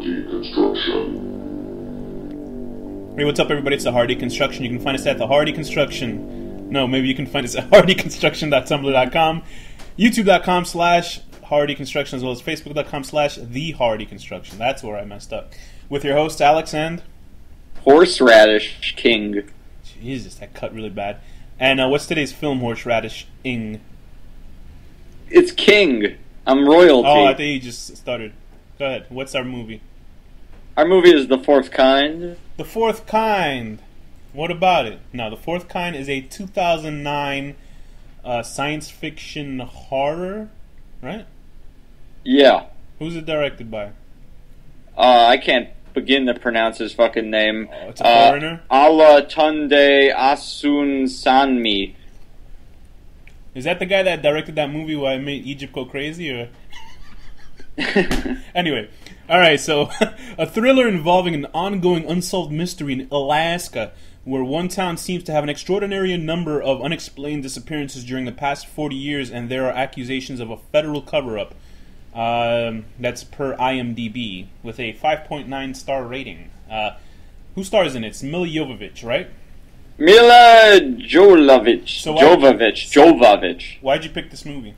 Hardy Construction. Hey, what's up, everybody? It's the Hardy Construction. You can find us at the Hardy Construction. No, maybe you can find us at hardyconstruction.tumblr.com, youtube.com/Hardy Construction, as well as facebook.com/The Hardy Construction. That's where I messed up. With your host, Alex, and Horseradish King. Jesus, that cut really bad. And what's today's film, Horseradish-ing? It's King. I'm royalty. Oh, I think you just started. Go ahead. What's our movie? Our movie is The Fourth Kind. The Fourth Kind. What about it? Now, The Fourth Kind is a 2009 science fiction horror, right? Yeah. Who's it directed by? I can't begin to pronounce his fucking name. Oh, it's a foreigner? Alatunde Asun Sanmi. Is that the guy that directed that movie where I made Egypt go crazy, or? Anyway, alright, so a thriller involving an ongoing unsolved mystery in Alaska, where one town seems to have an extraordinary number of unexplained disappearances during the past 40 years, and there are accusations of a federal cover-up. That's per IMDb, with a 5.9 star rating. Who stars in it? It's Milla Jovovich, right? Milla Jovovich. Jovovich. Why'd you pick this movie?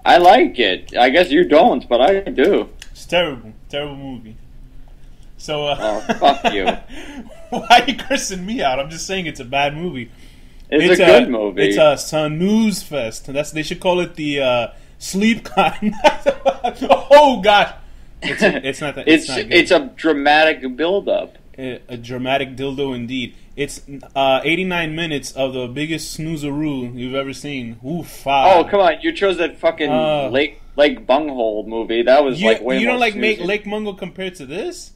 I like it. I guess you don't, but I do. It's terrible. Terrible movie. So, oh, fuck you. Why are you cursing me out? I'm just saying it's a bad movie. It's a good movie. It's a snooze fest. They should call it the sleep kind. Oh, God. It's not that. It's a dramatic build-up. A dramatic dildo indeed. It's 89 minutes of the biggest snoozeroo you've ever seen. Oof. Oh, come on. You chose that fucking Lake Bunghole movie. That was way more You don't like snoozy. Lake Mungo compared to this?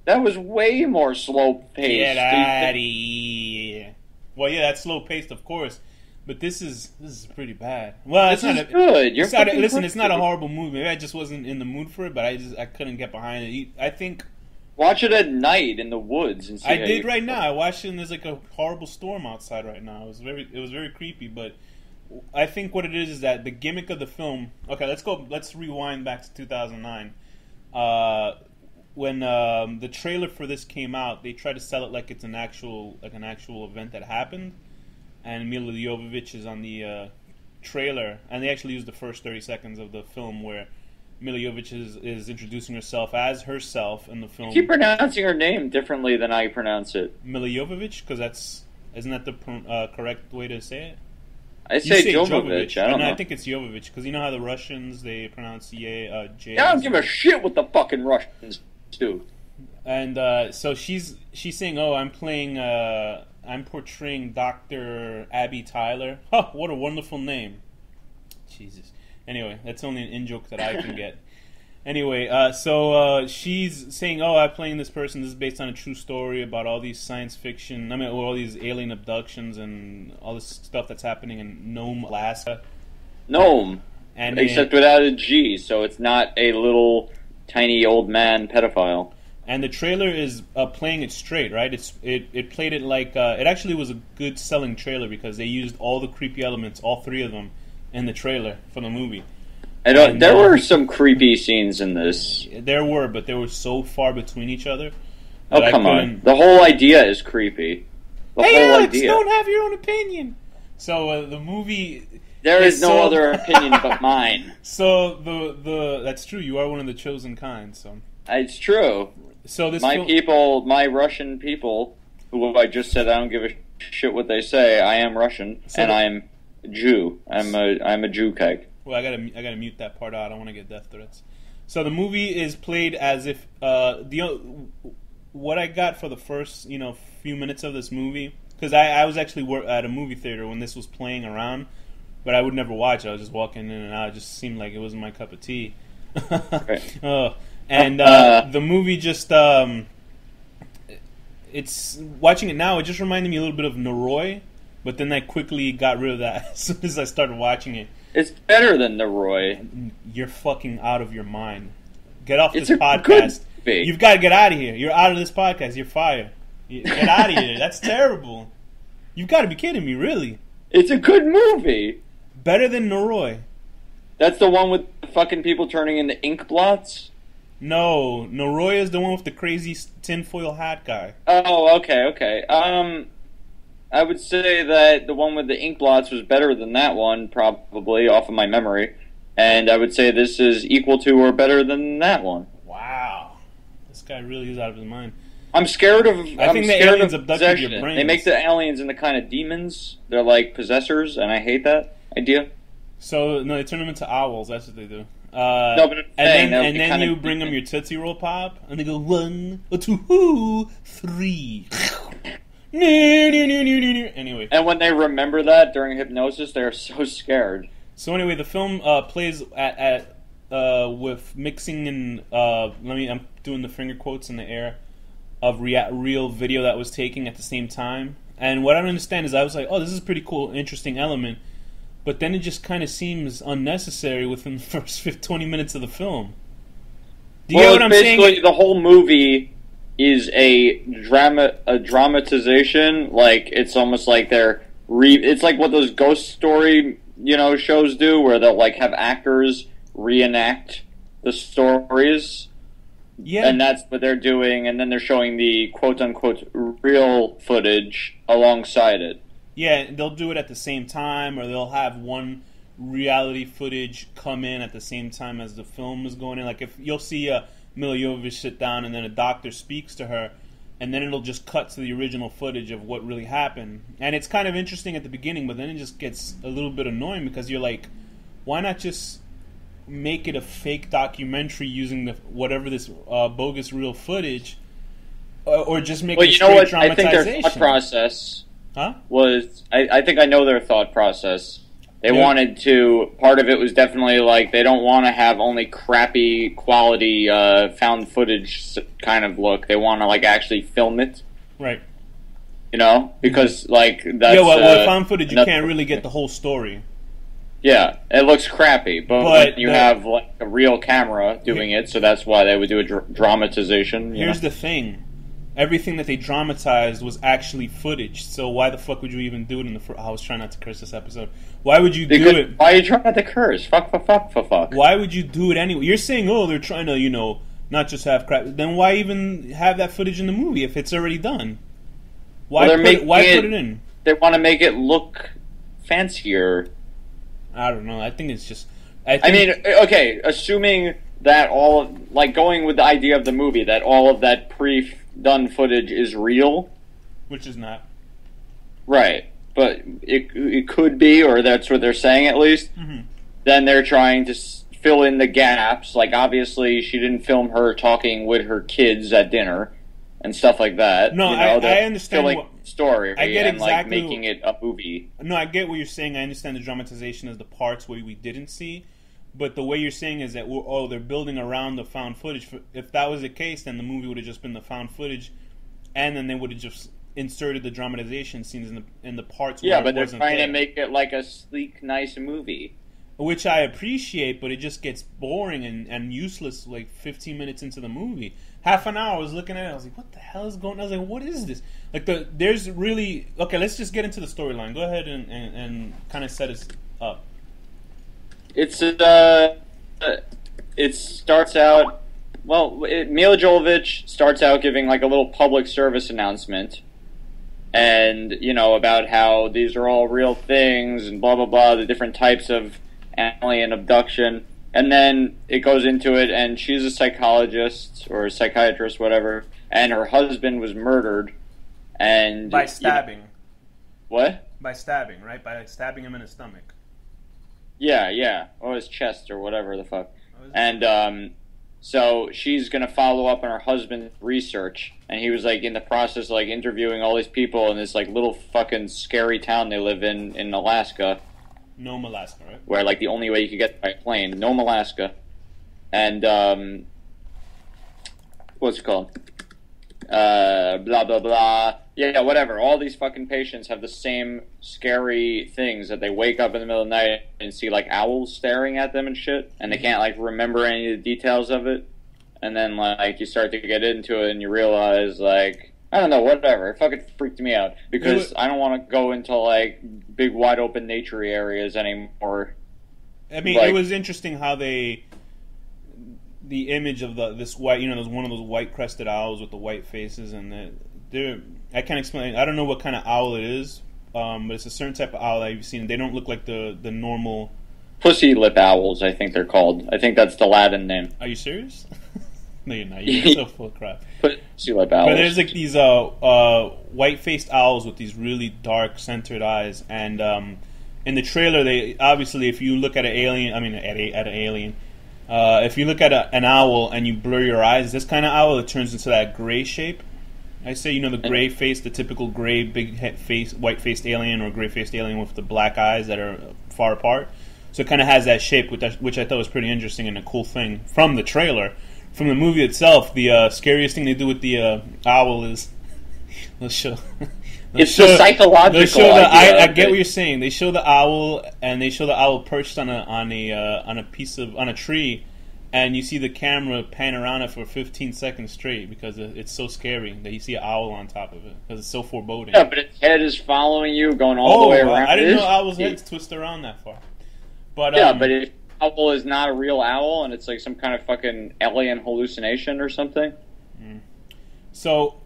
That was way more slow-paced. Get out of here. Well, yeah, that's slow-paced, of course. But this is pretty bad. Well, this is good. Listen, it's not a horrible movie. Maybe I just wasn't in the mood for it, but I couldn't get behind it. I think... Watch it at night in the woods and see. I did right now. I watched it and there's like a horrible storm outside right now. It was very creepy, but I think what it is that the gimmick of the film. Okay, let's rewind back to 2009. When the trailer for this came out, they tried to sell it like it's an actual event that happened, and Milla Jovovich is on the trailer, and they actually used the first 30 seconds of the film where Milla Jovovich is introducing herself as herself in the film. You keep pronouncing her name differently than I pronounce it. Milla Jovovich, because isn't that the correct way to say it? I say Jovovich. I don't know. I think it's Jovovich, because you know how the Russians, they pronounce J. I don't give a shit what the fucking Russians do. And so she's saying, "Oh, I'm portraying Dr. Abby Tyler. Huh, what a wonderful name." Jesus. Anyway, that's only an in-joke that I can get. Anyway, so she's saying, "Oh, I'm playing this person. This is based on a true story about all these science fiction, all these alien abductions and all this stuff that's happening in Nome, Alaska." Nome. Except without a G, so it's not a little tiny old man pedophile. And the trailer is playing it straight, right? It played it like... it actually was a good selling trailer because they used all the creepy elements, all three of them, in the trailer for the movie. There were some creepy scenes in this. There were, but they were so far between each other. Oh, come on. The whole idea is creepy. Hey, Alex, don't have your own opinion. So, the movie... There is no other opinion but mine. So, that's true. You are one of the chosen kind, so... It's true. So this my Russian people, who I just said I don't give a shit what they say, I am Russian, and I'm Jew. I'm a Jew cake. Well, I gotta mute that part out. I don't want to get death threats. So the movie is played as if what I got for the first few minutes of this movie, because I was actually at a movie theater when this was playing around, but I would never watch it. I was just walking in and out. It just seemed like it wasn't my cup of tea. Right. And the movie just it's watching it now. It just reminded me a little bit of Noroi. But then I quickly got rid of that as soon as I started watching it. It's better than Noroi. You're fucking out of your mind. Get off this podcast. You've got to get out of here. You're out of this podcast. You're fired. Get out of here. That's terrible. You've got to be kidding me, really. It's a good movie. Better than Noroi. That's the one with the fucking people turning into ink blots? No, Noroi is the one with the crazy tinfoil hat guy. Oh, okay. I would say that the one with the ink blots was better than that one, probably, off of my memory. And I would say this is equal to or better than that one. Wow. This guy really is out of his mind. I'm scared of. I think the aliens abducted your brains. They make the aliens into kind of demons. They're like possessors, and I hate that idea. So no, they turn them into owls. That's what they do. No, but and then you bring them your Tootsie Roll Pop, and they go 1, 2, 3. Anyway. And when they remember that during hypnosis, they're so scared. So anyway, the film plays at with mixing and I'm doing the finger quotes in the air of real video that was taking at the same time. And what I don't understand is I was like, oh, this is a pretty cool, interesting element. But then it just kind of seems unnecessary within the first 20 minutes of the film. Do you get what I'm saying? Basically, the whole movie is a dramatization. Like, it's almost like it's like what those ghost story, shows do, where they'll like have actors reenact the stories. Yeah. And that's what they're doing, and then they're showing the quote-unquote real footage alongside it. Yeah, they'll do it at the same time, or they'll have one reality footage come in at the same time as the film is going in. Like, if you'll see Mila Jovovich sit down, and then a doctor speaks to her, and then it'll just cut to the original footage of what really happened. And it's kind of interesting at the beginning, but then it just gets a little bit annoying, because you're like, why not just make it a fake documentary using whatever this bogus real footage, or just make it straight dramatization? I think their thought process was... I think I know their thought process. They wanted to... Part of it was definitely like, they don't want to have only crappy quality found footage kind of look. They want to like actually film it. Right. Because like that's... Yeah, well, found footage, you can't really get the whole story. Yeah, it looks crappy, but you have like a real camera doing it, so that's why they would do a dramatization. Here's the thing. Everything that they dramatized was actually footage, so why the fuck would you even do it in the I was trying not to curse this episode. Why would you do it? Why are you trying not to curse? Fuck. Why would you do it anyway? You're saying, they're trying to, not just have crap. Then why even have that footage in the movie if it's already done? Why put it in? They want to make it look fancier. I don't know. I think it's just... okay, assuming that going with the idea of the movie, that all of that pre-done footage is real. Which is not. Right. But it could be, or that's what they're saying at least. Mm-hmm. Then they're trying to fill in the gaps. Like, obviously, she didn't film her talking with her kids at dinner and stuff like that. No, I understand filling story. I get exactly making it a movie. No, I get what you're saying. I understand the dramatization is the parts where we didn't see, but the way you're saying is that they're building around the found footage. If that was the case, then the movie would have just been the found footage, and then they would have just inserted the dramatization scenes in the parts. Yeah, where but it they're wasn't trying there. to make it like a sleek, nice movie. Which I appreciate, but it just gets boring and useless like 15 minutes into the movie. Half an hour I was looking at it, I was like, what the hell is going on? I was like, what is this? Like, there's really... Okay, let's just get into the storyline. Go ahead and kind of set us up. It starts out... Well, Mila Jovovich starts out giving like a little public service announcement. And, about how these are all real things and blah, blah, blah, the different types of alien abduction. And then it goes into it, and she's a psychologist or a psychiatrist, whatever, and her husband was murdered. And by stabbing. What? By stabbing, right? By stabbing him in his stomach. Yeah. Or his chest or whatever the fuck. And so she's going to follow up on her husband's research. And he was like in the process of like interviewing all these people in this like little fucking scary town they live in Alaska. Nome, Alaska, right? Where like the only way you could get by plane, Nome, Alaska. And what's it called? Blah blah blah. Yeah, whatever. All these fucking patients have the same scary things that they wake up in the middle of the night and see like owls staring at them and shit, and they can't like remember any of the details of it. And then like you start to get into it and you realize like, I don't know, whatever. It fucking freaked me out because I don't want to go into like big wide open nature areas anymore. I mean, it was interesting how they the image of this white, there's one of those white crested owls with the white faces, and they're I can't explain. I don't know what kind of owl it is, but it's a certain type of owl that you've seen. They don't look like the normal pussy lip owls. I think they're called. I think that's the Latin name. Are you serious? No, you're not. You're so full of crap. Pussy lip owls. But there's like these white faced owls with these really dark centered eyes, and in the trailer, they obviously, if you look at an alien, at an alien. If you look at an owl and you blur your eyes, this kind of owl, it turns into that gray shape. I say, the gray face, the typical gray, big face, white-faced alien or gray-faced alien with the black eyes that are far apart. So it kind of has that shape, which I thought was pretty interesting and a cool thing from the trailer. From the movie itself, the scariest thing they do with the owl is let's show. It's the psychological idea. I get what you're saying. They show the owl, and they show the owl perched on a tree, and you see the camera pan around it for 15 seconds straight because it's so scary that you see an owl on top of it because it's so foreboding. Yeah, but its head is following you, going all the way around. I didn't know owls' heads twist around that far. But yeah, but if owl is not a real owl and it's like some kind of fucking alien hallucination or something. So,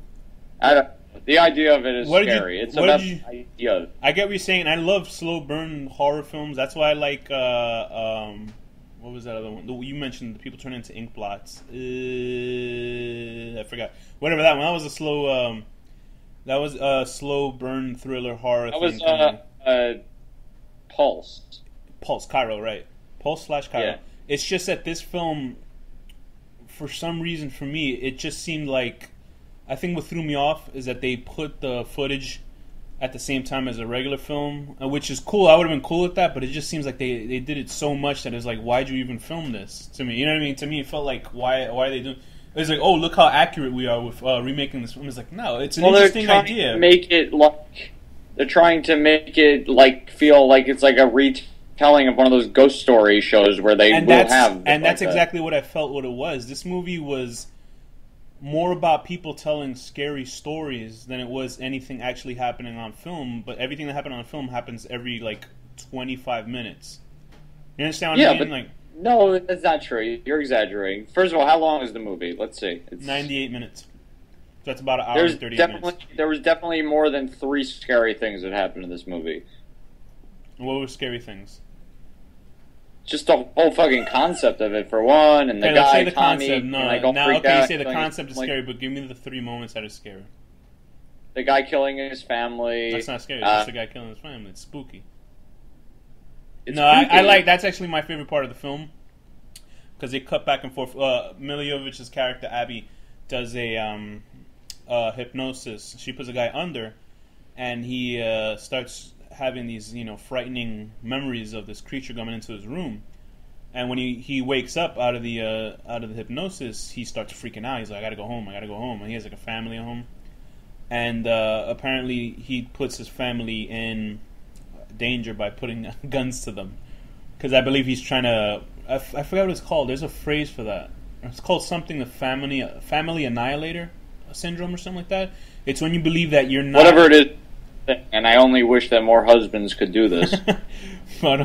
the idea of it is scary. It's about the idea. I get what you're saying. I love slow burn horror films. That's why I like. What was that other one? You mentioned the people turn into ink blots. I forgot. Whatever that one. That was a slow. That was a slow burn thriller horror. That was Pulse. Pulse, Cairo, right? Pulse/Cairo. Yeah. It's just that this film, for some reason, for me, it just seemed like. I think what threw me off is that they put the footage at the same time as a regular film, which is cool. I would have been cool with that, but it just seems like they did it so much that it's like, why'd you even film this? To me, you know what I mean? To me, it felt like, why are they doing? It was like, oh, look how accurate we are with remaking this film. It's like, no, it's an interesting idea. They're trying to make it like feel like it's like a retelling of one of those ghost story shows where they that's exactly what I felt. What it was. This movie was more about people telling scary stories than it was anything actually happening on film. But everything that happened on film happens every 25 minutes. You understand what I mean? But no, that's not true. You're exaggerating. First of all, how long is the movie? Let's see. It's 98 minutes. So that's about an hour and 30 minutes. There was definitely more than 3 scary things that happened in this movie. And what were scary things? Just the whole fucking concept of it, for one, and the guy, say the Tommy, concept. No, you say the concept is scary, but give me the 3 moments that are scary. The guy killing his family. That's not scary. That's the guy killing his family. It's spooky. Spooky. I like. That's actually my favorite part of the film because they cut back and forth. Milla Jovovich's character Abby does a hypnosis. She puts a guy under, and he starts having these, frightening memories of this creature coming into his room. And when he wakes up out of the hypnosis, he starts freaking out. He's like, I gotta go home. And he has like a family at home. And apparently he puts his family in danger by putting guns to them. Because I believe he's trying to... I forgot what it's called. There's a phrase for that. It's called something the family annihilator syndrome or something like that. It's when you believe that you're not... Whatever it is. And I only wish that more husbands could do this. But,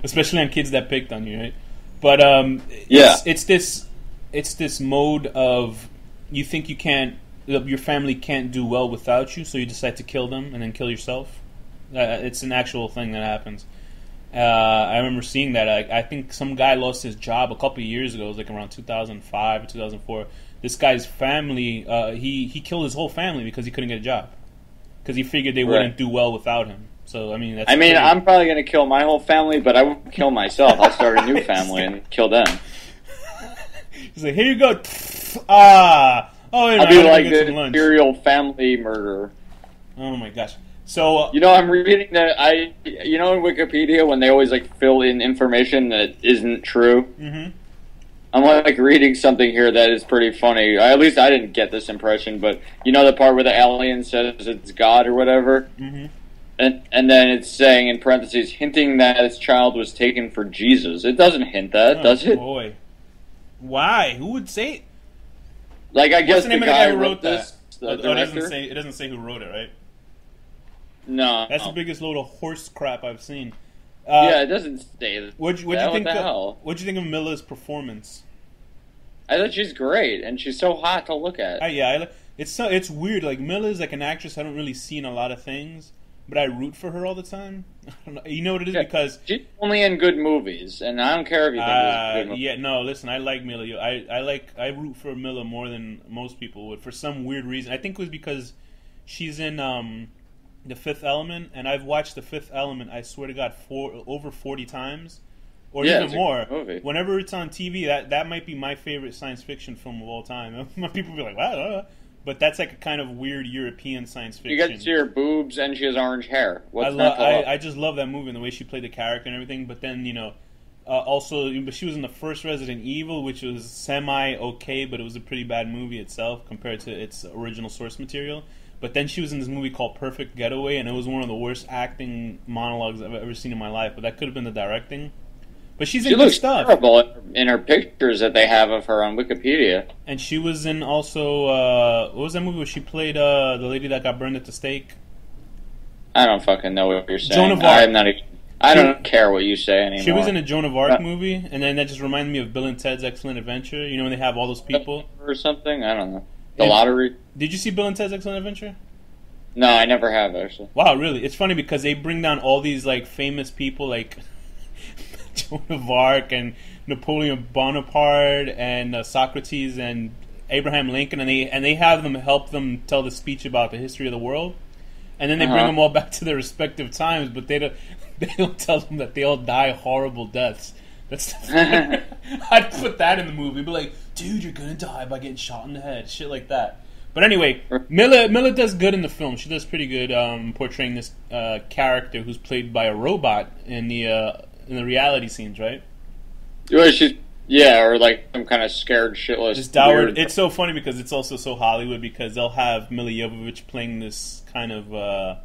especially on kids that picked on you, right? But it's this mode of you think your family can't do well without you, so you decide to kill them and then kill yourself. It's an actual thing that happens. I remember seeing that. I think some guy lost his job a couple of years ago. It was like around 2005 or 2004. This guy's family, he killed his whole family because he couldn't get a job. Because he figured they wouldn't do well without him. So, I'm probably going to kill my whole family, but I won't kill myself. I'll start a new family and kill them. He's like, here you go. I'll be like the serial family murderer. Oh my gosh. So, I'm reading that in Wikipedia when they always fill in information that isn't true. Mm-hmm. I'm reading something here that is pretty funny. At least I didn't get this impression, but the part where the alien says it's God or whatever? Mm-hmm. And then it's saying in parentheses, hinting that its child was taken for Jesus. It doesn't hint that, does it? Boy. Why? Who would say it? I guess the guy who wrote this, that? It doesn't say who wrote it, right? No. That's the biggest load of horse crap I've seen. It doesn't say that. What'd you think of Milla's performance? I thought she's great, and she's so hot to look at. It's weird. Like Mila is like an actress I don't really see in a lot of things, but I root for her all the time. I don't know. You know what it is? Yeah, because she's only in good movies, and I don't care if you think it's a good movie. Yeah, no, listen, I like Mila. I root for Mila more than most people would for some weird reason. I think it was because she's in The Fifth Element, and I've watched The Fifth Element, I swear to God, over 40 times. Or even more. Whenever it's on TV, that might be my favorite science fiction film of all time. People be like, wow. But that's like a kind of weird European science fiction. You get to see her boobs, and she has orange hair. I just love that movie and the way she played the character and everything. But then, also, she was in the first Resident Evil, which was semi-okay, but it was a pretty bad movie itself compared to its original source material. But then she was in this movie called Perfect Getaway, and it was one of the worst acting monologues I've ever seen in my life. But that could have been the directing. But she's in good stuff. She looks terrible in her pictures that they have of her on Wikipedia. And she was in also, what was that movie where she played the lady that got burned at the stake? I don't fucking know what you're saying. Joan of Arc. I don't care what you say anymore. She was in a Joan of Arc movie, and then that just reminded me of Bill and Ted's Excellent Adventure. You know when they have all those people? Or something? I don't know. The Lottery? Did you see Bill and Ted's Excellent Adventure? No, I never have, actually. Wow, really? It's funny because they bring down all these like famous people like Joan of Arc and Napoleon Bonaparte and Socrates and Abraham Lincoln, and they have them help them tell the speech about the history of the world, and then they bring them all back to their respective times, but they don't tell them that they all die horrible deaths. That's I'd put that in the movie, be like, dude, you're gonna die by getting shot in the head, shit like that. But anyway, Mila does good in the film. She does pretty good portraying this character who's played by a robot in the reality scenes, right? Or like some kind of scared shitless. Just dour. It's so funny because it's also so Hollywood because they'll have Mila Jovovich playing this kind of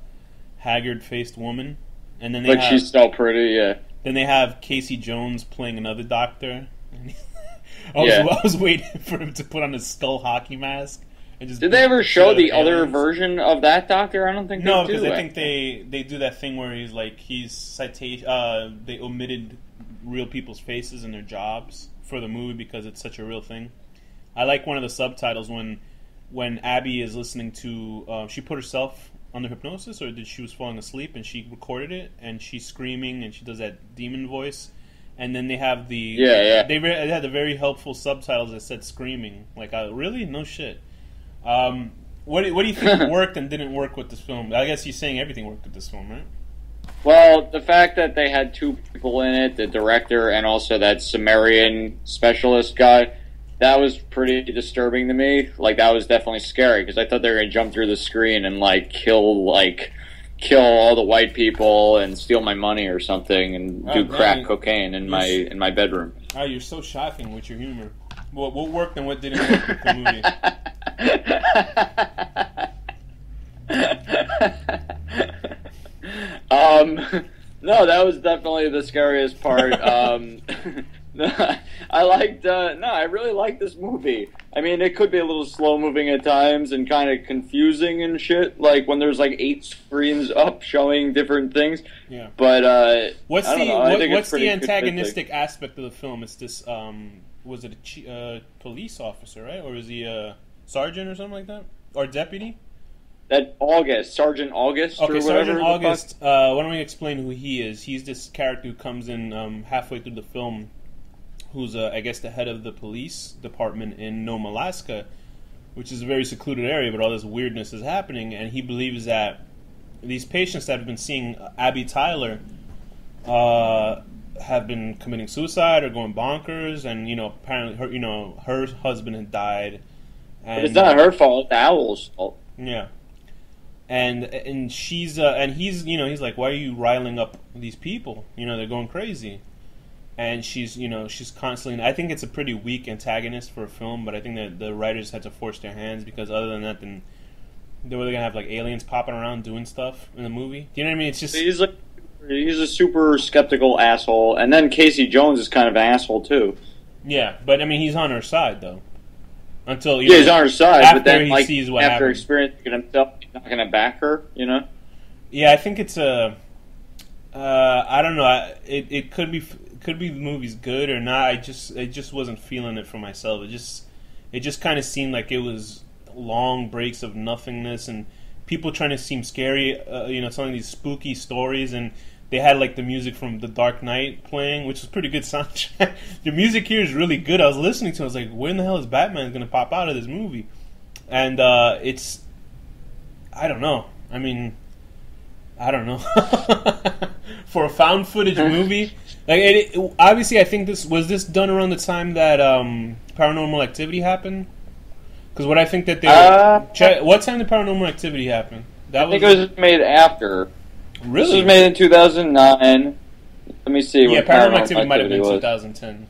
haggard-faced woman, and then she's so pretty, yeah. Then they have Casey Jones playing another doctor. I was waiting for him to put on his skull hockay mask. Did they ever show the other version of that doctor? I don't think no, because I think they do that thing where they omitted real people's faces in their jobs for the movie because it's such a real thing. I like one of the subtitles when Abby is listening to she put herself under hypnosis, or she was falling asleep and she recorded it and she's screaming and she does that demon voice, and then they have they had the very helpful subtitles that said screaming, like really no shit. What do you think worked and didn't work with this film? I guess you're saying everything worked with this film, right? Well, the fact that they had two people in it, the director and also that Sumerian specialist guy, that was pretty disturbing to me. Like, that was definitely scary because I thought they were going to jump through the screen and kill all the white people and steal my money or something and do crack cocaine in my bedroom. Oh, you're so shocking with your humor. What worked and what didn't work with the movie? No, that was definitely the scariest part. I really liked this movie. I mean, it could be a little slow moving at times and kind of confusing and shit, like when there's like 8 screens up showing different things. Yeah. But what's the antagonistic aspect of the film? It's this was it a police officer, right? Or is he a sergeant or something like that? Or deputy? That Sergeant August. Okay, or Sergeant August. Why don't we explain who he is? He's this character who comes in halfway through the film, who's I guess the head of the police department in Nome, Alaska, which is a very secluded area, but all this weirdness is happening, and he believes that these patients that have been seeing Abby Tyler have been committing suicide or going bonkers, and apparently her husband had died. And, but it's not her fault; the owl's fault. Yeah. And she's and he's like, why are you riling up these people? They're going crazy. And she's constantly. I think it's a pretty weak antagonist for a film, but I think that the writers had to force their hands because other than that, then they were gonna have like aliens popping around doing stuff in the movie. Do you know what I mean? It's just he's a super skeptical asshole, and then Casey Jones is kind of an asshole too. Yeah, but I mean he's on her side though. Until he's on her side, after but then he sees what after happens. experiencing it himself, he's not going to back her. Yeah, I think it's I don't know. It could be could be the movie's good or not. I just wasn't feeling it for myself. It just kind of seemed like it was long breaks of nothingness and people trying to seem scary, telling these spooky stories, and they had like the music from The Dark Knight playing, which was pretty good soundtrack. The music here is really good. I was listening to it, I was like, when the hell is Batman going to pop out of this movie? And it's, I don't know. I mean, I don't know. For a found footage movie, like obviously, I think this was done around the time that Paranormal Activity happened. Because what I think that what time did Paranormal Activity happen? I think it was made after. Really? This was made in 2009. Let me see. Yeah, Paranormal Activity might have been 2010.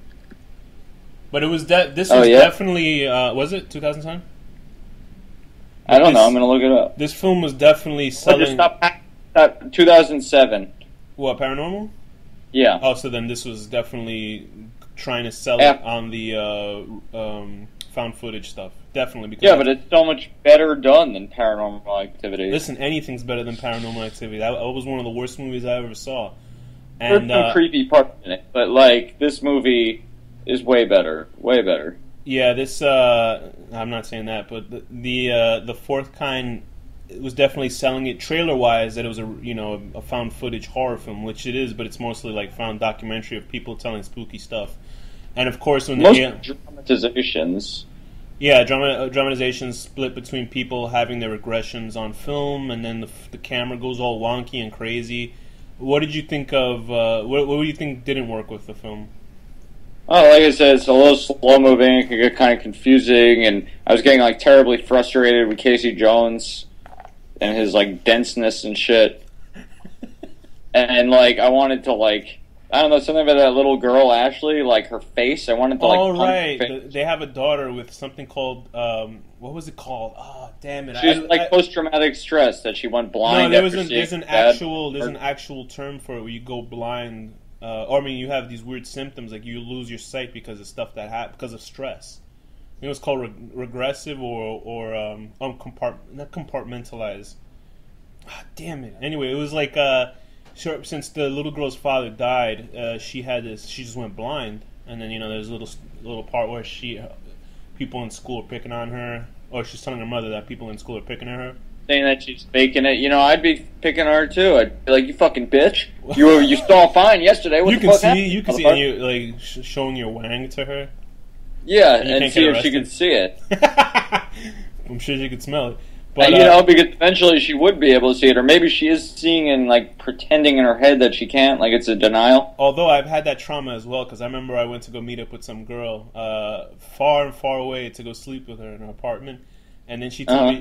But it was this was definitely was it 2010? I don't know. I'm gonna look it up. This film was definitely selling. Stop. 2007. What, Paranormal? Yeah. Oh, so then this was definitely trying to sell it on the found footage stuff. Definitely. Because but it's so much better done than Paranormal Activity. Listen, anything's better than Paranormal Activity. That was one of the worst movies I ever saw. And there's some creepy parts in it, but like this movie is way better. Way better. Yeah, this. I'm not saying that, but the Fourth Kind. It was definitely selling it trailer-wise that it was a found footage horror film, which it is, but it's mostly like found documentary of people telling spooky stuff. And of course, when dramatizations, dramatizations split between people having their regressions on film, and then the camera goes all wonky and crazy. What did you think of? What do you think didn't work with the film? Oh, like I said, it's a little slow moving. It could get kind of confusing, and I was getting like terribly frustrated with Casey Jones and his like denseness and shit. And like I wanted to like I don't know, something about that little girl Ashley, like her face. I wanted to like punch her face. They have a daughter with something called what was it called? Oh, damn it! She's like post traumatic stress that she went blind. No, there's an actual term for it where you go blind. Or I mean, you have these weird symptoms like you lose your sight because of stuff that happened because of stress. It was called regressive or not compartmentalized. Ah, damn it. Anyway, it was like since the little girl's father died, she just went blind, and then there's a little part where people in school are picking on her, or she's telling her mother that people in school are picking on her. Saying that she's faking it. I'd be picking on her too. I'd be like, "You fucking bitch! You saw fine yesterday. What the fuck happened?" You can see, and you like showing your wang to her. Yeah, and see if she could see it. I'm sure she could smell it. But, because eventually she would be able to see it, or maybe she is seeing and like pretending in her head that she can't, like it's a denial. Although I've had that trauma as well, because I remember I went to go meet up with some girl far and far away to go sleep with her in her apartment, and then she told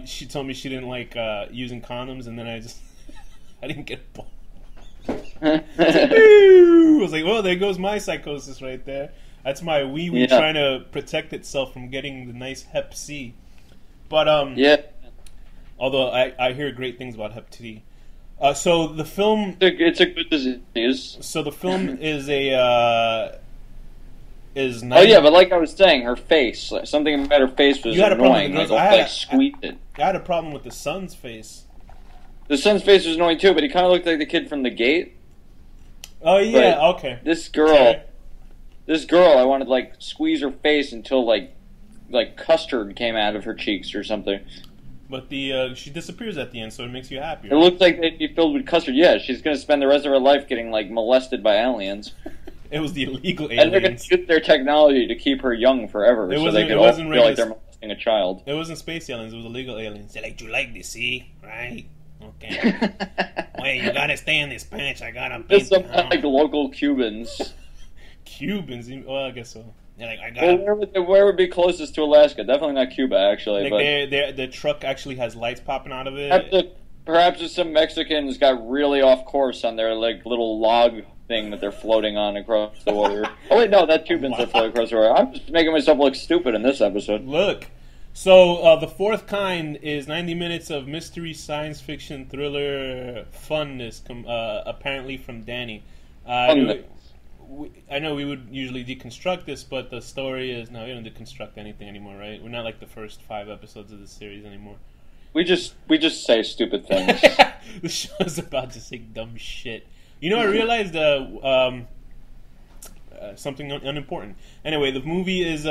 me she didn't like using condoms, and then I didn't get a ball. I was like, well, there goes my psychosis right there. That's my wee trying to protect itself from getting the nice Hep C. But although I hear great things about Hep C. So the film, it's a good disease. So the film is nice. Oh yeah, but like I was saying, her face, something about her face was annoying. I squeezed it. I had a problem with the son's face. The son's face was annoying too, but he kind of looked like the kid from The Gate. Oh yeah, okay. This girl, I wanted to like squeeze her face until like custard came out of her cheeks or something. But she disappears at the end, so it makes you happy. It looks like they'd be filled with custard. Yeah, she's going to spend the rest of her life getting like molested by aliens. It was the illegal aliens. And they're going to use their technology to keep her young forever, so they can all feel like they're molesting a child. It wasn't space aliens; it was illegal aliens. They're like, "You like this, see? Right? Okay. Wait, you got to stay in this bench. I got to paint." Just some like local Cubans. Cubans? Well, I guess so. They're like, where would be closest to Alaska? Definitely not Cuba, actually. Like the truck actually has lights popping out of it. Perhaps some Mexicans got really off course on their like little log thing that they're floating on across the water. Oh wait, no, that's Cubans that float across the water. I'm just making myself look stupid in this episode. Look. So, The Fourth Kind is 90 minutes of mystery, science fiction, thriller, funness, apparently from Danny. I know we would usually deconstruct this, but the story is... No, we don't deconstruct anything anymore, right? We're not like the first 5 episodes of this series anymore. We just say stupid things. The show is about to say dumb shit. I realized something unimportant. Anyway, the movie is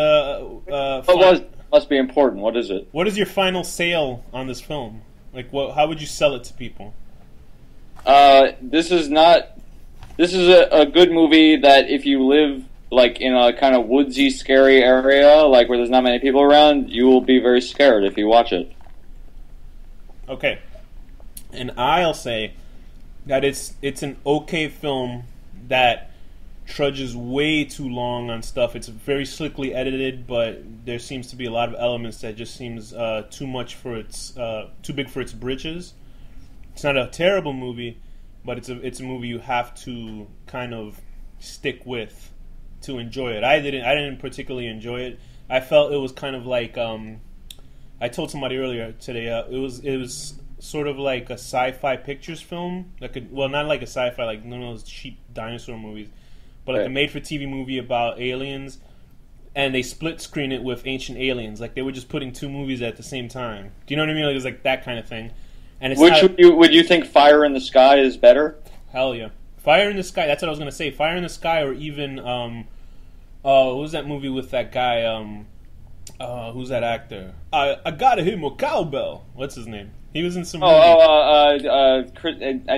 must be important. What is it? What is your final sale on this film? Like, how would you sell it to people? This is a good movie that if you live like in a kind of woodsy, scary area, like where there's not many people around, you will be very scared if you watch it. Okay, and I'll say that it's an okay film that trudges way too long on stuff. It's very slickly edited, but there seems to be a lot of elements that just seems too much for too big for its britches. It's not a terrible movie, but it's a movie you have to kind of stick with to enjoy it. I didn't particularly enjoy it. I felt it was kind of like I told somebody earlier today. It was sort of like a sci-fi pictures film that could, well, not like a sci-fi, like none of those cheap dinosaur movies, but like a made-for-TV movie about aliens, and they split screen it with Ancient Aliens. Like they were just putting two movies at the same time. Do you know what I mean? Like, it was like that kind of thing. And it's would you think Fire in the Sky is better? Hell yeah, Fire in the Sky. That's what I was gonna say. Fire in the Sky, or even what was that movie with that guy? Who's that actor? I gotta hit him with cowbell. What's his name? He was in some movie.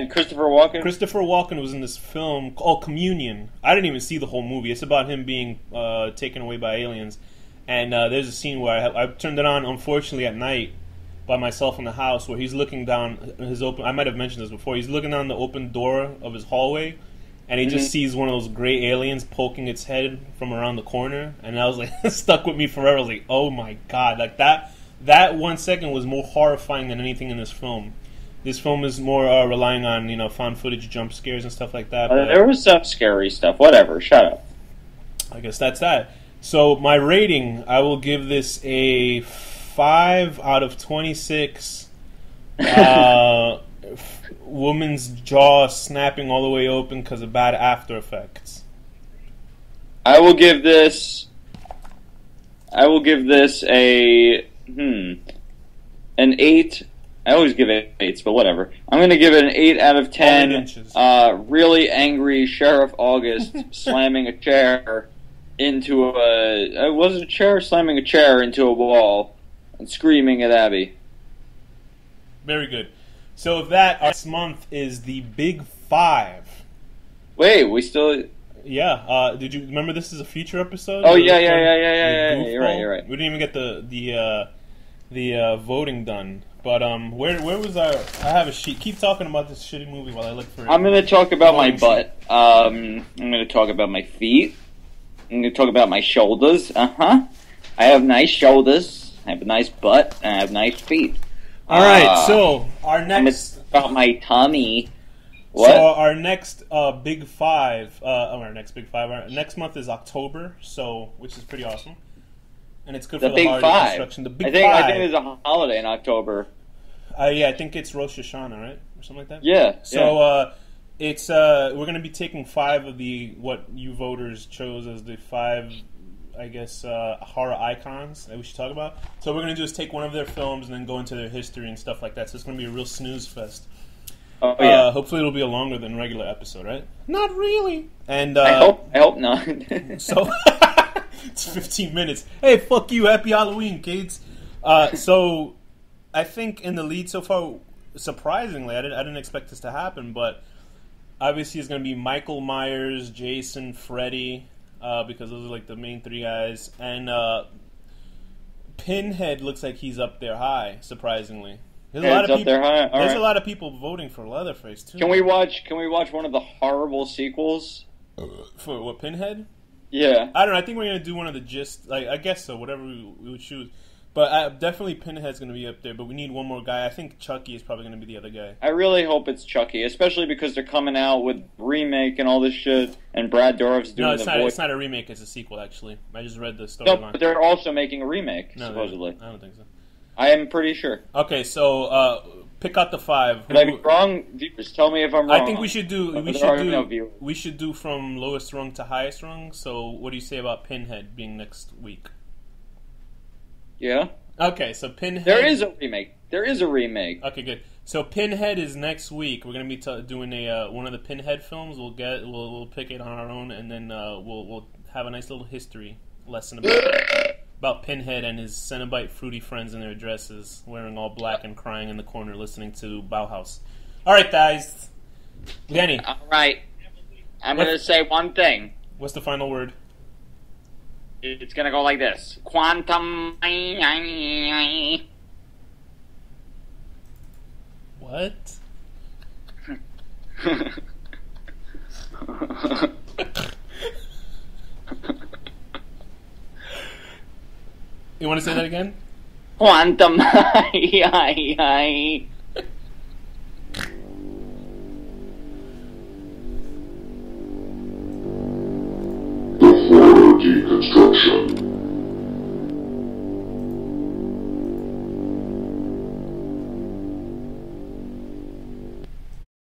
Christopher Walken? Christopher Walken was in this film called Communion. I didn't even see the whole movie. It's about him being taken away by aliens. And there's a scene where I turned it on, unfortunately, at night by myself in the house, where he's looking down his open... I might have mentioned this before. He's looking down the open door of his hallway, and he just sees one of those gray aliens poking its head from around the corner. And I was like, stuck with me forever. I was like, oh my god. Like that 1 second was more horrifying than anything in this film. This film is more relying on, found footage jump scares and stuff like that. There was some scary stuff. Whatever. Shut up. I guess that's that. So my rating, I will give this a 5 out of 26. Woman's jaw snapping all the way open because of bad after effects. I will give this a an 8. I always give it 8s, but whatever. I'm going to give it an 8 out of 10. Really angry Sheriff August slamming a chair into was it a chair? Slamming a chair into a wall and screaming at Abby. Very good. So with that, our next month is the Big 5. Wait, we still... Yeah. Did you remember this is a future episode? Oh, yeah. You're right. We didn't even get the voting done. But where was our... I have a sheet. Keep talking about this shitty movie while I look for it. I'm going to talk about my butt. I'm going to talk about my feet. I'm going to talk about my shoulders. I have nice shoulders. I have a nice butt. And I have nice feet. All right, so our next... about my tummy. What? So our next Big 5... our next month is October, which is pretty awesome. And it's good for the Big holiday Five. construction. The Big 5. I think there's a holiday in October. Yeah, I think it's Rosh Hashanah, right? Or something like that? Yeah. So it's we're going to be taking 5 of what you voters chose as the 5... I guess, horror icons that we should talk about. So what we're going to do is take one of their films and then go into their history and stuff like that. So it's going to be a real snooze fest. Oh, yeah. Hopefully it'll be a longer than regular episode, right? Not really. And I hope not. So it's 15 minutes. Hey, fuck you. Happy Halloween, kids. So I think in the lead so far, surprisingly, I didn't expect this to happen, but obviously it's going to be Michael Myers, Jason, Freddy, because those are like the main 3 guys, and Pinhead looks like he's up there high. Surprisingly, there's a lot of people. There's a lot of people voting for Leatherface too. Can we watch one of the horrible sequels for what, Pinhead? Yeah, I don't know. I think we're gonna do one of the gist. Like, I guess so. Whatever we would choose. But definitely Pinhead's going to be up there, but we need one more guy. I think Chucky is probably going to be the other guy. I really hope it's Chucky, especially because they're coming out with remake and all this shit, and Brad Dourif's doing the voice. No, it's not a remake, it's a sequel, actually. I just read the storyline. No, but they're also making a remake, supposedly. I don't think so. I am pretty sure. Okay, so pick out the 5. Could I be wrong? Viewers, tell me if I'm wrong. I think we should do from lowest rung to highest rung, so what do you say about Pinhead being next week? Yeah. Okay, so Pinhead... There is a remake. Okay, good. So Pinhead is next week. We're gonna be doing a one of the Pinhead films. We'll pick it on our own, and then we'll have a nice little history lesson about Pinhead and his Cenobite fruity friends in their dresses, wearing all black and crying in the corner, listening to Bauhaus. All right, guys. Danny. All right. I'm gonna say one thing. What's the final word? It's gonna go like this: quantum. What? You want to say that again? Quantum. The horror deconstruction.